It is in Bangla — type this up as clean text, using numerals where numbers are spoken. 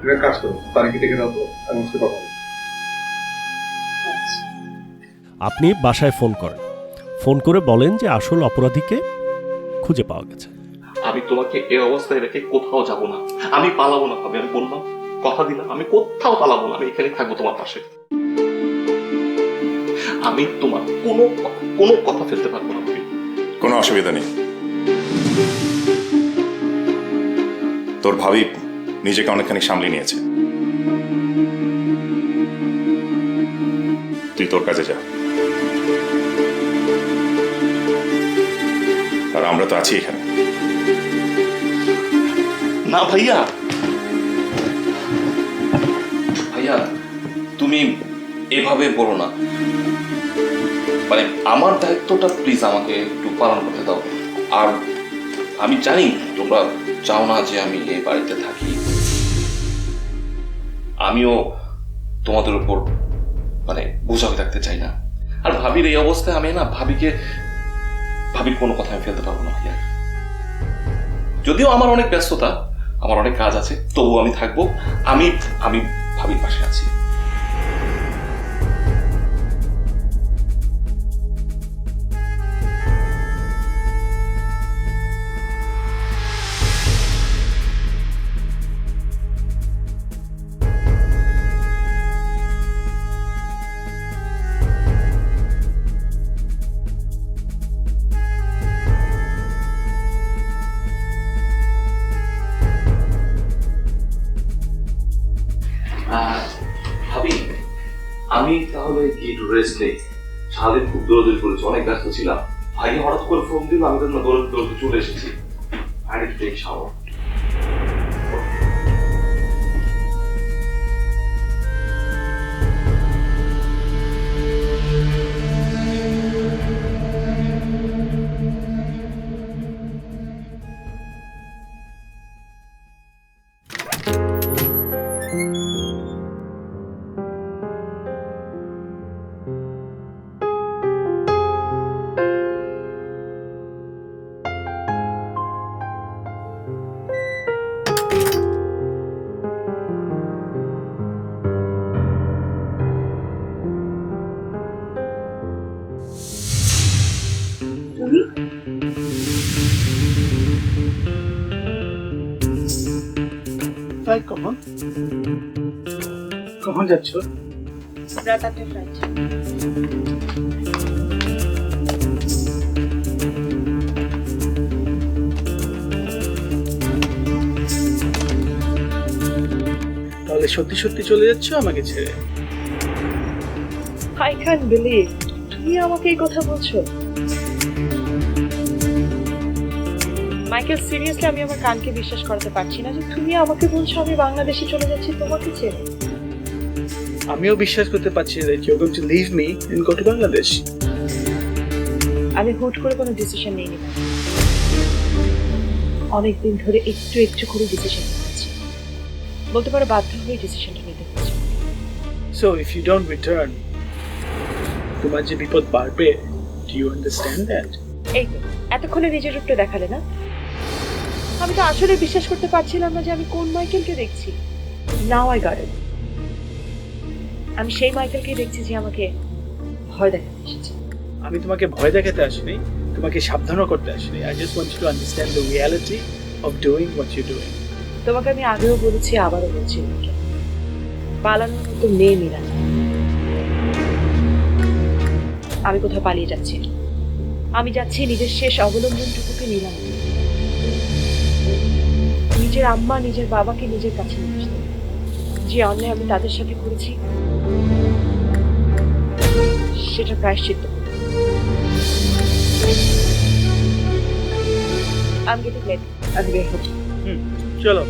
তুমি এক কাজ করো, তারিখে ডেকে দাও তো, আমি ওর সাথে কথা বলবো। আপনি বাসায় ফোন করেন, ফোন করে বলেন যে আসল অপরাধীকে খুঁজে পাওয়া গেছে। আমি তোমাকে এই অবস্থায় রেখে কোথাও যাব না, আমি পালাবো না ভাবে, আমি বললাম, কথা দিলাম, আমি কোথাও পালাবো না, আমি এখানে থাকবো তোমার পাশে। আমি তোমার কোনো কথা ফেলতে পারবো না ভাবি। কোনো অসুবিধা নেই। তোর ভাবি নিজেকে অনেকখানি সামলে নিয়েছে, তুই তোর কাজে যা, আর আমরা তো আছি এখানে। না ভাইয়া, ভাইয়া তুমি এভাবে বলো না, মানে আমার দায়িত্বটা প্লিজ আমাকে একটু পালন করতে দাও। আর আমি জানি তোমরা চাও না যে আমি এই বাড়িতে থাকি, আমিও তোমাদের উপর মানে বোঝা হয়ে থাকতে চাই না। আর ভাবির এই অবস্থায় আমি না ভাবির কোনো কথা আমি ফেলতে পারবো না ভাইয়া। যদিও আমার অনেক ব্যস্ততা, আমার অনেক কাজ আছে, তবুও আমি থাকবো। আমি আমি ভাবির পাশে আছি। ভাবি আমি তাহলে কি একটু রেস্ট নেই, সারাদিন খুব দৌড়াদৌড়ি করেছি, অনেক ব্যস্ত ছিলাম। ভাই হঠাৎ করে ফোন দিল, আমি তখন দৌড়াতে চলে এসেছি। I need to take shower. তাই কখন কখন যাচ্ছ? রাত 8টায় ফ্লাইট। তাহলে সত্যি সত্যি চলে যাচ্ছ আমাকে ছেড়ে? আই ক্যান্ট বিলিভ তুমি আমাকে এই কথা বলছো। মাইকেল, সিরিয়াসলি আমি আমার কানকে বিশ্বাস করতে পারছি না যে তুমি আমাকে বলছো আমি বাংলাদেশে চলে যাচ্ছি তোমাকে ছেড়ে। আমিও বিশ্বাস করতে পারছি না that you're going to leave me and go to Bangladesh. আমি হুট করে কোনো ডিসিশন নিইনি, অনেকদিন ধরে একটু একটু করে ডিসিশন নিচ্ছি, বলতে পারো বাধ্য হয়ে ডিসিশনটা নিতে হচ্ছে। So if you don't return, তোমার যে বিপদ বাড়বে, do you understand that? এই তো এতক্ষণে নিজের রূপটা দেখালে না। আমি তো আসলে বিশ্বাস করতে পারছিলাম না যে আমি কোন মাইকেলকে দেখছি। Now I got it. আমি সেই মাইকেলকেই দেখছি যে আমাকে ভয় দেখাতে এসেছে। আমি তোমাকে ভয় দেখাতে আসিনি, তোমাকে সাবধানও করতে আসিনি। I just want you to understand the reality of doing what you're doing. তোমাকে আমি আগেও বলেছি, আবারও বলছি, পালানোর মতো মেয়ে মিলা না। আমি কোথাও পালিয়ে যাচ্ছি না, আমি যাচ্ছি নিজের শেষ অবলম্বনটুকুকে নিলাম, নিজের আম্মা নিজের বাবাকে নিজের কাছে নিয়ে আসতে। যে অন্যায় আমি তাদের সাথে করেছি সেটা প্রায়শ্চিত্ত। আমি গেটিং লেট, আমি বের হচ্ছি। চলো।